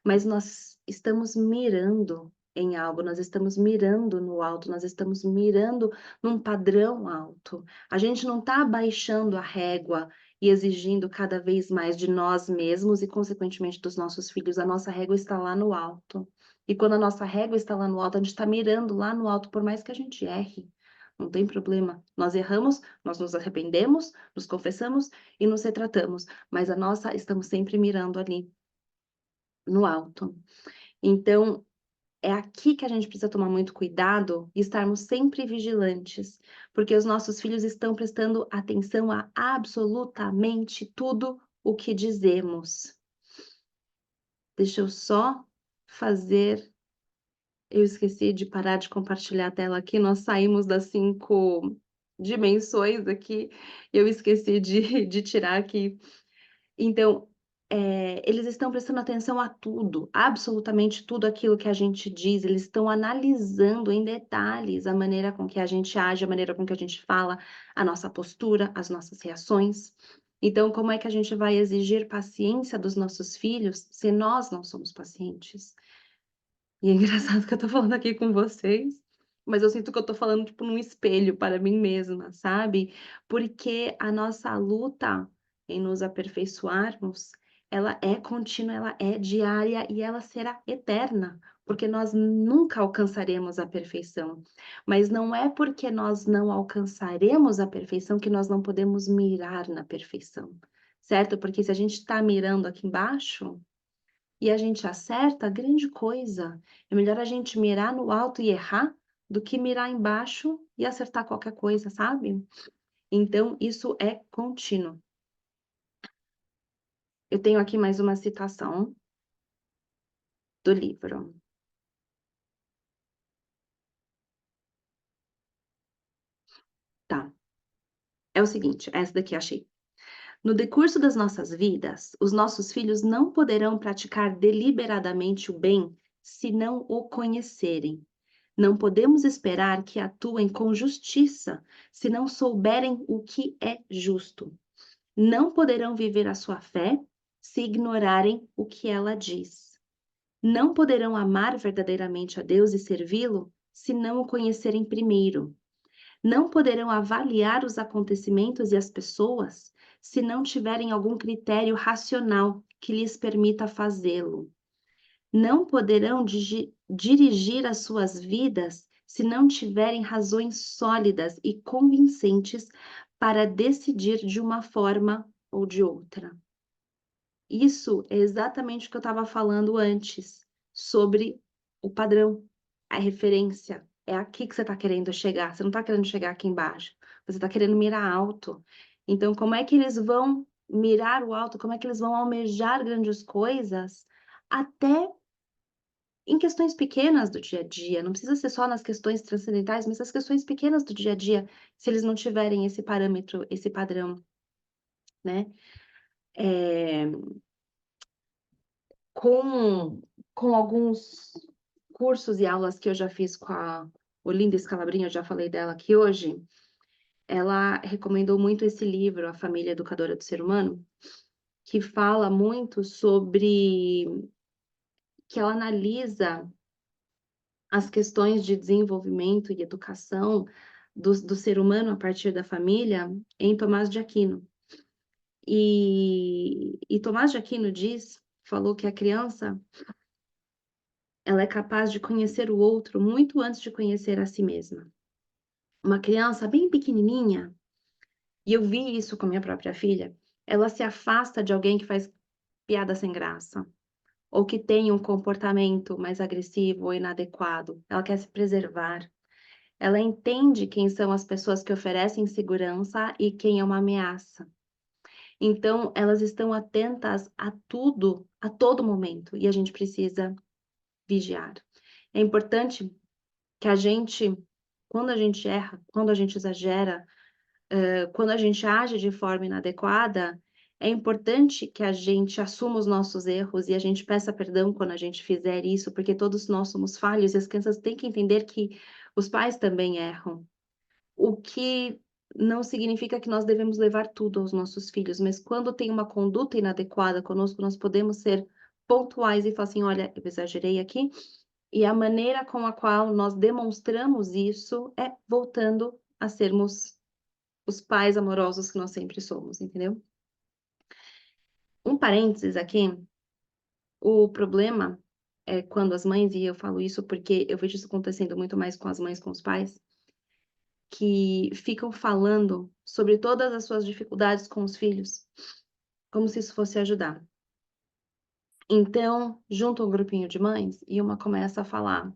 Mas nós estamos mirando em algo, nós estamos mirando no alto, nós estamos mirando num padrão alto. A gente não está abaixando a régua e exigindo cada vez mais de nós mesmos e, consequentemente, dos nossos filhos. A nossa régua está lá no alto. E quando a nossa régua está lá no alto, a gente está mirando lá no alto, por mais que a gente erre. Não tem problema. Nós erramos, nós nos arrependemos, nos confessamos e nos retratamos, mas estamos sempre mirando ali no alto. Então, é aqui que a gente precisa tomar muito cuidado e estarmos sempre vigilantes, porque os nossos filhos estão prestando atenção a absolutamente tudo o que dizemos. Deixa eu só fazer eu esqueci de parar de compartilhar a tela aqui, nós saímos das 5 dimensões aqui, eu esqueci de tirar aqui. Então, eles estão prestando atenção a tudo, absolutamente tudo aquilo que a gente diz, eles estão analisando em detalhes a maneira com que a gente age, a maneira com que a gente fala, a nossa postura, as nossas reações. Então, como é que a gente vai exigir paciência dos nossos filhos se nós não somos pacientes? E é engraçado que eu tô falando aqui com vocês, mas eu sinto que eu tô falando, tipo, num espelho para mim mesma, sabe. Porque a nossa luta em nos aperfeiçoarmos, ela é contínua, ela é diária e ela será eterna, porque nós nunca alcançaremos a perfeição. Mas não é porque nós não alcançaremos a perfeição que nós não podemos mirar na perfeição, certo. Porque se a gente tá mirando aqui embaixo e a gente acerta, grande coisa. É melhor a gente mirar no alto e errar, do que mirar embaixo e acertar qualquer coisa, sabe. Então isso é contínuo. Eu tenho aqui mais uma citação do livro. Tá, é o seguinte, essa daqui achei. No decurso das nossas vidas, os nossos filhos não poderão praticar deliberadamente o bem se não o conhecerem. Não podemos esperar que atuem com justiça se não souberem o que é justo. Não poderão viver a sua fé se ignorarem o que ela diz. Não poderão amar verdadeiramente a Deus e servi-lo se não o conhecerem primeiro. Não poderão avaliar os acontecimentos e as pessoas se não tiverem algum critério racional que lhes permita fazê-lo. Não poderão dirigir as suas vidas se não tiverem razões sólidas e convincentes para decidir de uma forma ou de outra. Isso é exatamente o que eu estava falando antes, sobre o padrão, a referência. É aqui que você está querendo chegar, você não está querendo chegar aqui embaixo, você está querendo mirar alto. Então, como é que eles vão mirar o alto? Como é que eles vão almejar grandes coisas? Até em questões pequenas do dia a dia, não precisa ser só nas questões transcendentais, mas as questões pequenas do dia a dia, se eles não tiverem esse parâmetro, esse padrão, né? Eh, com alguns cursos e aulas que eu já fiz com a Olinda Scalabrini, eu já falei dela aqui hoje, ela recomendou muito esse livro, A Família Educadora do Ser Humano, que fala muito sobre que ela analisa as questões de desenvolvimento e educação do ser humano a partir da família em Tomás de Aquino. E Tomás de Aquino falou que a criança ela é capaz de conhecer o outro muito antes de conhecer a si mesma. Uma criança bem pequenininha, e eu vi isso com minha própria filha, ela se afasta de alguém que faz piada sem graça, ou que tem um comportamento mais agressivo ou inadequado. Ela quer se preservar. Ela entende quem são as pessoas que oferecem segurança e quem é uma ameaça. Então, elas estão atentas a tudo, a todo momento, e a gente precisa vigiar. É importante que a gente, quando a gente erra, quando a gente exagera, quando a gente age de forma inadequada, é importante que a gente assuma os nossos erros e a gente peça perdão quando a gente fizer isso, porque todos nós somos falhos e as crianças têm que entender que os pais também erram. O que não significa que nós devemos levar tudo aos nossos filhos, mas quando tem uma conduta inadequada conosco, nós podemos ser pontuais e falar assim: olha, eu exagerei aqui, e a maneira com a qual nós demonstramos isso é voltando a sermos os pais amorosos que nós sempre somos, entendeu? Um parênteses aqui, o problema é quando as mães, e eu falo isso porque eu vejo isso acontecendo muito mais com as mães com os pais, que ficam falando sobre todas as suas dificuldades com os filhos, como se isso fosse ajudar. Então, junto um grupinho de mães e uma começa a falar: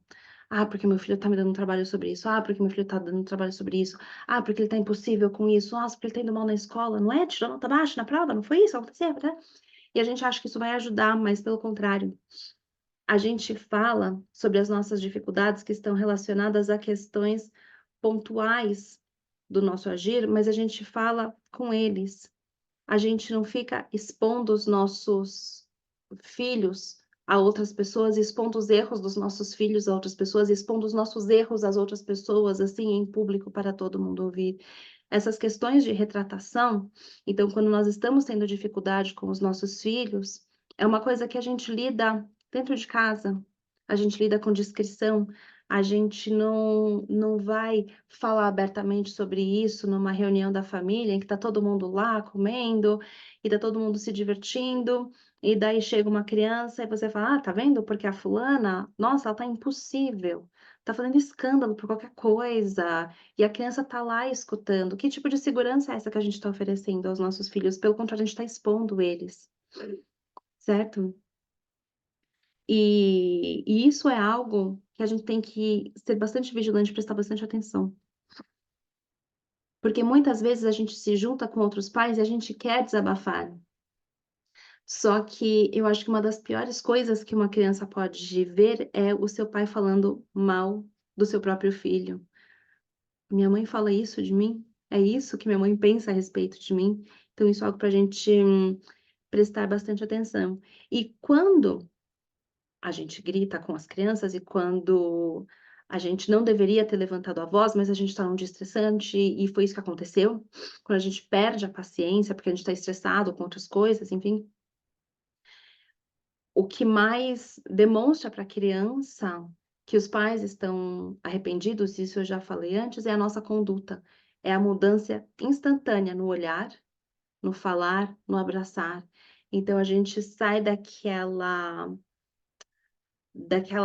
"Ah, porque meu filho tá me dando trabalho sobre isso. Ah, porque meu filho tá dando trabalho sobre isso. Ah, porque ele tá impossível com isso. Nossa, porque ele tá indo mal na escola. Não é? Tirou nota baixa na prova? Não foi isso? Aconteceu, né?" E a gente acha que isso vai ajudar, mas pelo contrário. A gente fala sobre as nossas dificuldades que estão relacionadas a questões pontuais do nosso agir, mas a gente fala com eles. A gente não fica expondo os nossos filhos a outras pessoas, expondo os erros dos nossos filhos a outras pessoas, expondo os nossos erros às outras pessoas, assim, em público para todo mundo ouvir. Essas questões de retratação, então, quando nós estamos tendo dificuldade com os nossos filhos, é uma coisa que a gente lida dentro de casa, a gente lida com discrição, a gente não vai falar abertamente sobre isso numa reunião da família, em que está todo mundo lá comendo, e está todo mundo se divertindo, e daí chega uma criança e você fala: "Ah, tá vendo? Porque a fulana, nossa, ela tá impossível, tá fazendo escândalo por qualquer coisa", e a criança tá lá escutando. Que tipo de segurança é essa que a gente tá oferecendo aos nossos filhos? Pelo contrário, a gente tá expondo eles, certo? E isso é algo que a gente tem que ser bastante vigilante, prestar bastante atenção. Porque muitas vezes a gente se junta com outros pais e a gente quer desabafar. Só que eu acho que uma das piores coisas que uma criança pode ver é o seu pai falando mal do seu próprio filho. "Minha mãe fala isso de mim? É isso que minha mãe pensa a respeito de mim. Então isso é algo para a gente prestar bastante atenção. E quando a gente grita com as crianças e quando a gente não deveria ter levantado a voz, mas a gente está num dia estressante e foi isso que aconteceu, quando a gente perde a paciência, porque a gente está estressado com outras coisas, enfim, o que mais demonstra para a criança que os pais estão arrependidos, isso eu já falei antes, é a nossa conduta, é a mudança instantânea no olhar, no falar, no abraçar. Então a gente sai daquela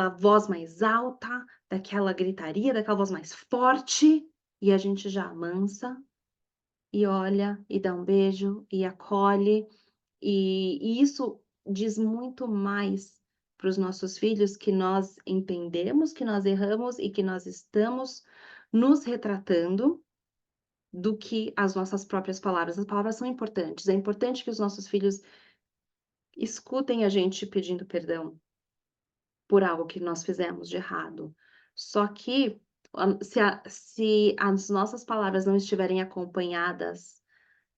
voz mais alta, daquela gritaria, daquela voz mais forte, e a gente já amansa, e olha, e dá um beijo, e acolhe, e isso diz muito mais para os nossos filhos que nós entendemos que nós erramos e que nós estamos nos retratando, do que as nossas próprias palavras. As palavras são importantes, é importante que os nossos filhos escutem a gente pedindo perdão por algo que nós fizemos de errado. Só que, se as nossas palavras não estiverem acompanhadas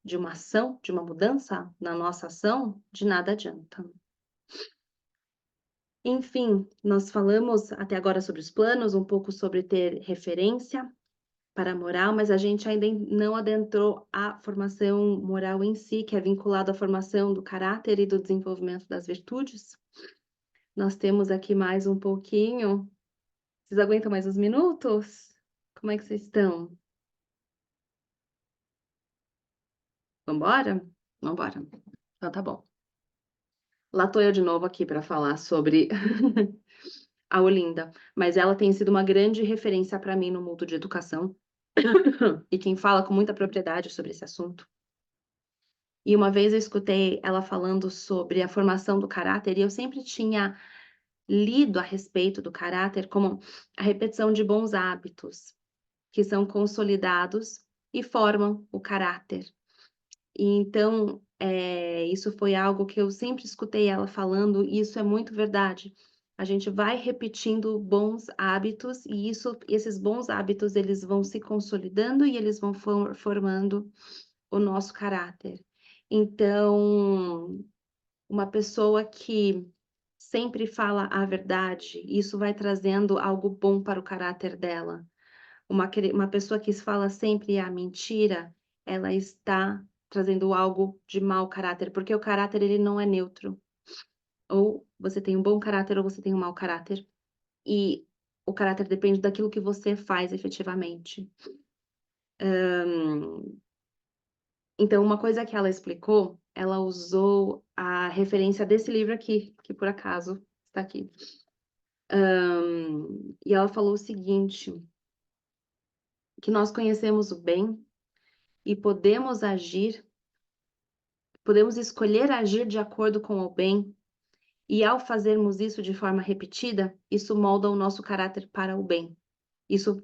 de uma ação, de uma mudança na nossa ação, de nada adianta. Enfim, nós falamos até agora sobre os planos, um pouco sobre ter referência para a moral, mas a gente ainda não adentrou a formação moral em si, que é vinculado à formação do caráter e do desenvolvimento das virtudes. Nós temos aqui mais um pouquinho. Vocês aguentam mais uns minutos? Como é que vocês estão? Vambora? Vambora. Então tá bom. Lá tô eu de novo aqui para falar sobre a Olinda, mas ela tem sido uma grande referência para mim no mundo de educação e quem fala com muita propriedade sobre esse assunto. E uma vez eu escutei ela falando sobre a formação do caráter e eu sempre tinha lido a respeito do caráter como a repetição de bons hábitos que são consolidados e formam o caráter. E então, isso foi algo que eu sempre escutei ela falando, e isso é muito verdade. A gente vai repetindo bons hábitos e esses bons hábitos, eles vão se consolidando e eles vão formando o nosso caráter. Então, uma pessoa que sempre fala a verdade, isso vai trazendo algo bom para o caráter dela. Uma pessoa que fala sempre a mentira, ela está trazendo algo de mau caráter, porque o caráter ele não é neutro. Ou você tem um bom caráter ou você tem um mau caráter. E o caráter depende daquilo que você faz efetivamente. Então, uma coisa que ela explicou, ela usou a referência desse livro aqui, que por acaso está aqui. E ela falou o seguinte, que nós conhecemos o bem e podemos escolher agir de acordo com o bem, e ao fazermos isso de forma repetida, isso molda o nosso caráter para o bem. Isso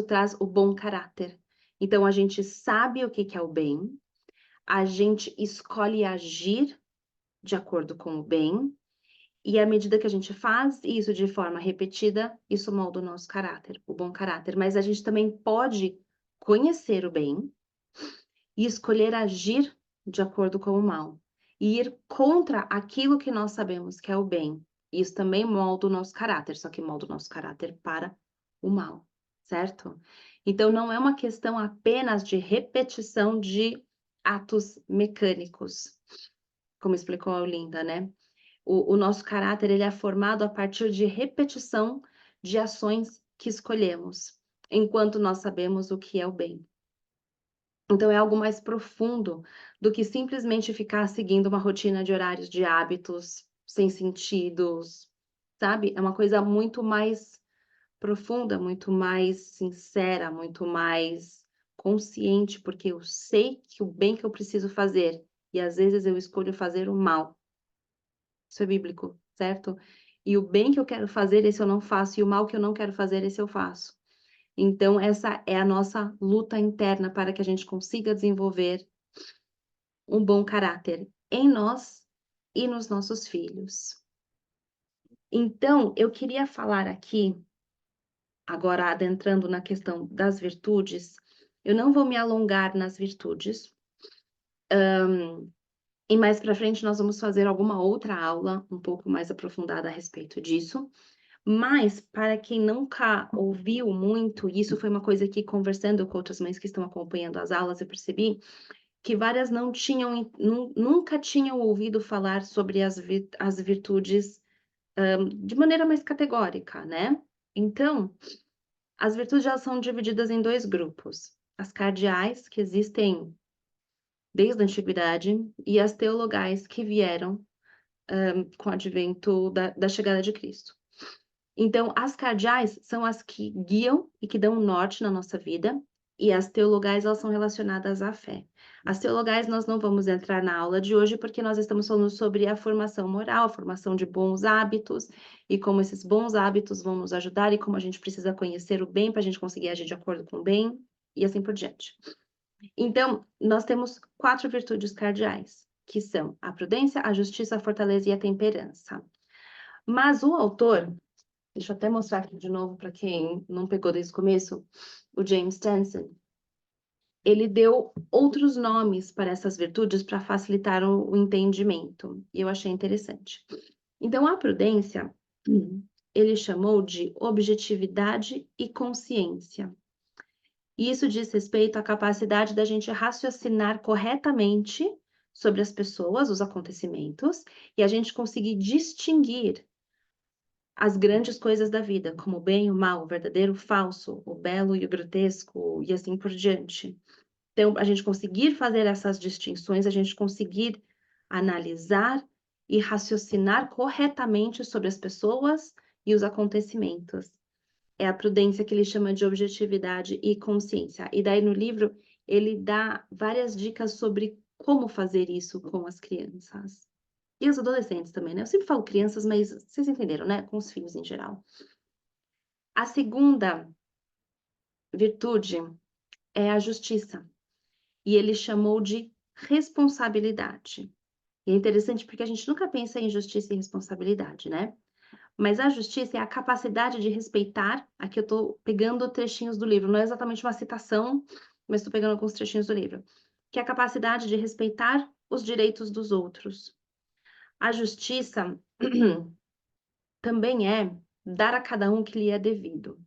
traz o bom caráter. Então, a gente sabe o que é o bem, a gente escolhe agir de acordo com o bem, e à medida que a gente faz isso de forma repetida, isso molda o nosso caráter, o bom caráter. Mas a gente também pode conhecer o bem e escolher agir de acordo com o mal, e ir contra aquilo que nós sabemos que é o bem. Isso também molda o nosso caráter, só que molda o nosso caráter para o mal, certo? Então não é uma questão apenas de repetição de atos mecânicos, como explicou a Olinda, né? O nosso caráter ele é formado a partir de repetição de ações que escolhemos, enquanto nós sabemos o que é o bem. Então é algo mais profundo do que simplesmente ficar seguindo uma rotina de horários de hábitos sem sentidos, sabe? É uma coisa muito mais profunda, muito mais sincera, muito mais consciente, porque eu sei que o bem que eu preciso fazer e às vezes eu escolho fazer o mal. Isso é bíblico, certo? E o bem que eu quero fazer, esse eu não faço, e o mal que eu não quero fazer, esse eu faço. Então, essa é a nossa luta interna para que a gente consiga desenvolver um bom caráter em nós e nos nossos filhos. Então, eu queria falar aqui, agora adentrando na questão das virtudes, Eu não vou me alongar nas virtudes. E mais para frente nós vamos fazer alguma outra aula um pouco mais aprofundada a respeito disso. Mas, para quem nunca ouviu muito, e isso foi uma coisa que, conversando com outras mães que estão acompanhando as aulas, eu percebi que várias não tinham, nunca tinham ouvido falar sobre as virtudes de maneira mais categórica, né? Então, as virtudes já são divididas em dois grupos: as cardeais, que existem desde a antiguidade, e as teologais, que vieram com o advento da chegada de Cristo. Então, as cardeais são as que guiam e que dão um norte na nossa vida, e as teologais, elas são relacionadas à fé. As teologais nós não vamos entrar na aula de hoje, porque nós estamos falando sobre a formação moral, a formação de bons hábitos, e como esses bons hábitos vão nos ajudar, e como a gente precisa conhecer o bem para a gente conseguir agir de acordo com o bem, e assim por diante. Então, nós temos 4 virtudes cardeais, que são a prudência, a justiça, a fortaleza e a temperança. Mas o autor, deixa eu até mostrar aqui de novo para quem não pegou desde o começo, o James Stanson, ele deu outros nomes para essas virtudes para facilitar o entendimento, e eu achei interessante. Então, a prudência, ele chamou de objetividade e consciência. E isso diz respeito à capacidade da gente raciocinar corretamente sobre as pessoas, os acontecimentos, e a gente conseguir distinguir as grandes coisas da vida, como o bem e o mal, o verdadeiro, o falso, o belo e o grotesco, e assim por diante. Então, a gente conseguir fazer essas distinções, a gente conseguir analisar e raciocinar corretamente sobre as pessoas e os acontecimentos. É a prudência que ele chama de objetividade e consciência. E daí no livro ele dá várias dicas sobre como fazer isso com as crianças. E os adolescentes também, né? Eu sempre falo crianças, mas vocês entenderam, né? Com os filhos em geral. A segunda virtude é a justiça. E ele chamou de responsabilidade. E é interessante porque a gente nunca pensa em justiça e responsabilidade, né? Mas a justiça é a capacidade de respeitar. Aqui eu estou pegando trechinhos do livro, não é exatamente uma citação, mas estou pegando alguns trechinhos do livro. Que é a capacidade de respeitar os direitos dos outros. A justiça também é dar a cada um o que lhe é devido.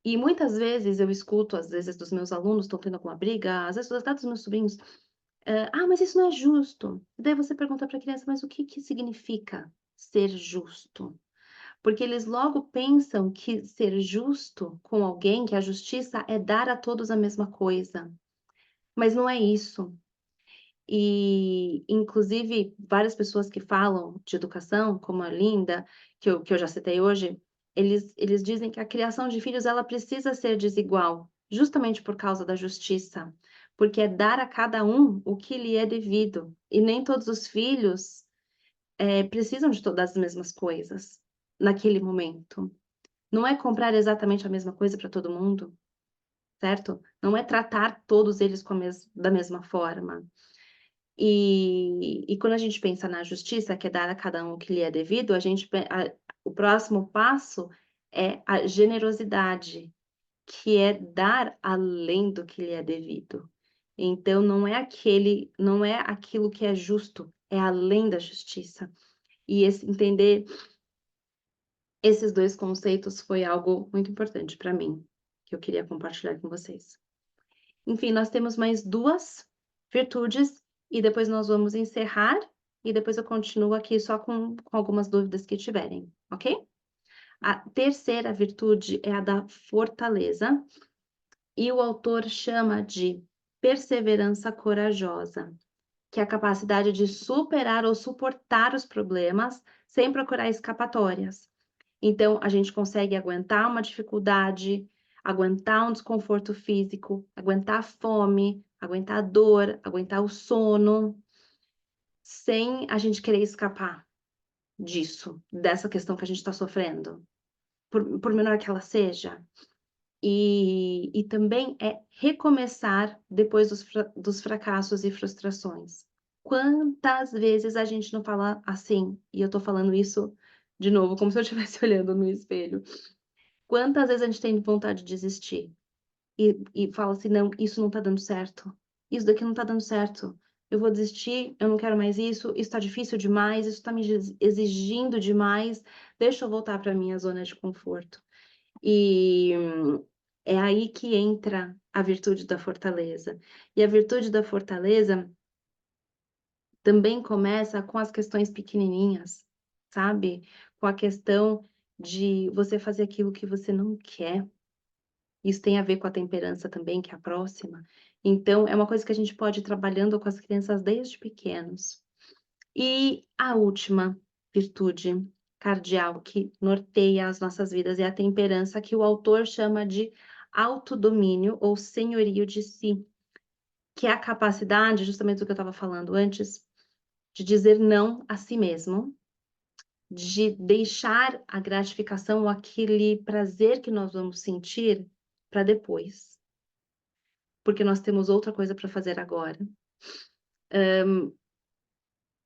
E muitas vezes eu escuto, às vezes, dos meus alunos estão tendo alguma briga, às vezes até dos meus sobrinhos, mas isso não é justo. E daí você pergunta para a criança, mas o que que significa ser justo? Porque eles logo pensam que ser justo com alguém, que a justiça é dar a todos a mesma coisa, mas não é isso. E, inclusive, várias pessoas que falam de educação, como a Linda, que eu já citei hoje, eles dizem que a criação de filhos ela precisa ser desigual, justamente por causa da justiça, porque é dar a cada um o que lhe é devido, e nem todos os filhos precisam de todas as mesmas coisas naquele momento. Não é comprar exatamente a mesma coisa para todo mundo, certo? Não é tratar todos eles da mesma forma. E quando a gente pensa na justiça, que é dar a cada um o que lhe é devido, o próximo passo é a generosidade, que é dar além do que lhe é devido. Então não é aquilo que é justo, é além da justiça. E entender esses 2 conceitos foi algo muito importante para mim, que eu queria compartilhar com vocês. Enfim, nós temos mais 2 virtudes e depois nós vamos encerrar e depois eu continuo aqui só com algumas dúvidas que tiverem, ok? A terceira virtude é a da fortaleza e o autor chama de perseverança corajosa, que é a capacidade de superar ou suportar os problemas sem procurar escapatórias. Então, a gente consegue aguentar uma dificuldade, aguentar um desconforto físico, aguentar a fome, aguentar a dor, aguentar o sono, sem a gente querer escapar disso, dessa questão que a gente está sofrendo, por menor que ela seja. E também é recomeçar depois dos fracassos e frustrações. Quantas vezes a gente não fala assim? E eu tô falando isso de novo, como se eu estivesse olhando no espelho. Quantas vezes a gente tem vontade de desistir? e fala assim: "Não, isso não tá dando certo. Isso daqui não tá dando certo. Eu vou desistir, eu não quero mais isso tá difícil demais, isso tá me exigindo demais, deixa eu voltar pra minha zona de conforto". E é aí que entra a virtude da fortaleza. E a virtude da fortaleza também começa com as questões pequenininhas, sabe? Com a questão de você fazer aquilo que você não quer. Isso tem a ver com a temperança também, que é a próxima. Então, é uma coisa que a gente pode ir trabalhando com as crianças desde pequenos. E a última virtude cardeal que norteia as nossas vidas é a temperança, que o autor chama de autodomínio ou senhorio de si, que é a capacidade, justamente do que eu estava falando antes, de dizer não a si mesmo, de deixar a gratificação ou aquele prazer que nós vamos sentir para depois, porque nós temos outra coisa para fazer agora.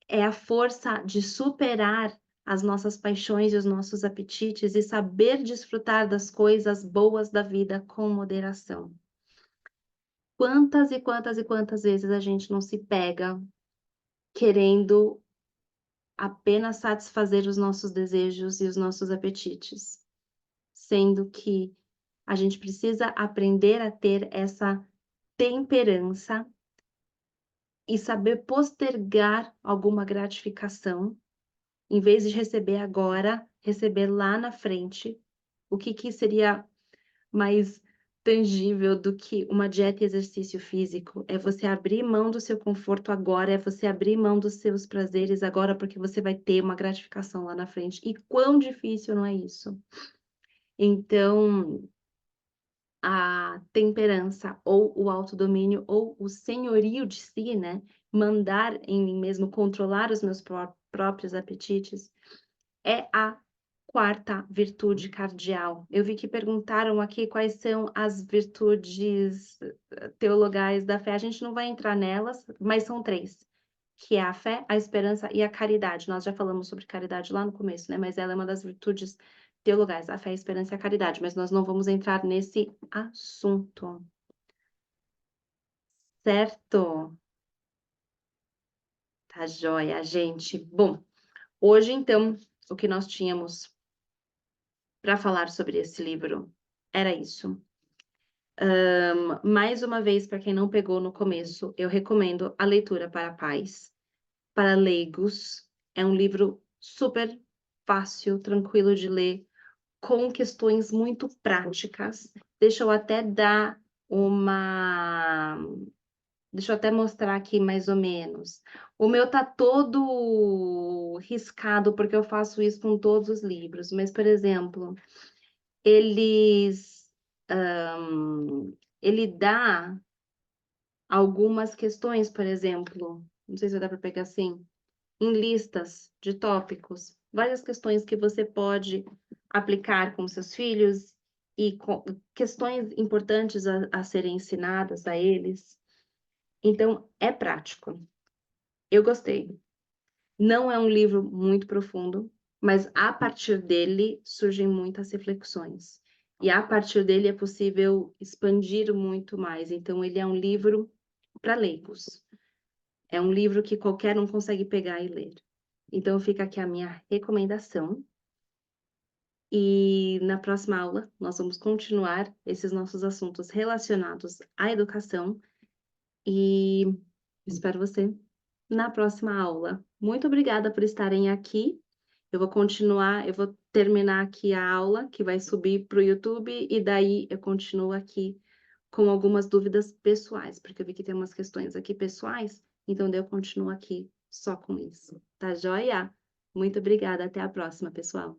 É a força de superar as nossas paixões e os nossos apetites e saber desfrutar das coisas boas da vida com moderação. Quantas e quantas e quantas vezes a gente não se pega querendo apenas satisfazer os nossos desejos e os nossos apetites, sendo que a gente precisa aprender a ter essa temperança e saber postergar alguma gratificação, em vez de receber agora, receber lá na frente. O que seria mais tangível do que uma dieta e exercício físico? É você abrir mão do seu conforto agora, é você abrir mão dos seus prazeres agora, porque você vai ter uma gratificação lá na frente. E quão difícil não é isso? Então, a temperança ou o autodomínio ou o senhorio de si, né, mandar em mim mesmo, controlar os meus próprios apetites, é a quarta virtude cardeal. Eu vi que perguntaram aqui quais são as virtudes teologais da fé. A gente não vai entrar nelas, mas são três, que é a fé, a esperança e a caridade. Nós já falamos sobre caridade lá no começo, né? Mas ela é uma das virtudes teologais, a fé, a esperança e a caridade. Mas nós não vamos entrar nesse assunto. Certo? Tá joia, gente. Bom, hoje então, o que nós tínhamos para falar sobre esse livro era isso. Mais uma vez, para quem não pegou no começo, eu recomendo A Leitura para Pais, para leigos. É um livro super fácil, tranquilo de ler, com questões muito práticas. Deixa eu até dar uma. Deixa eu até mostrar aqui mais ou menos. O meu tá todo riscado, porque eu faço isso com todos os livros, mas, por exemplo, eles. Ele dá algumas questões, por exemplo, não sei se dá para pegar assim, em listas de tópicos, várias questões que você pode aplicar com seus filhos e questões importantes a serem ensinadas a eles. Então, é prático. Eu gostei. Não é um livro muito profundo, mas a partir dele surgem muitas reflexões. E a partir dele é possível expandir muito mais. Então, ele é um livro para leigos. É um livro que qualquer um consegue pegar e ler. Então, fica aqui a minha recomendação. E na próxima aula, nós vamos continuar esses nossos assuntos relacionados à educação. E espero você na próxima aula. Muito obrigada por estarem aqui. Eu vou continuar, eu vou terminar aqui a aula, que vai subir para o YouTube, e daí eu continuo aqui com algumas dúvidas pessoais, porque eu vi que tem umas questões aqui pessoais, então daí eu continuo aqui só com isso. Tá joia? Muito obrigada, até a próxima, pessoal.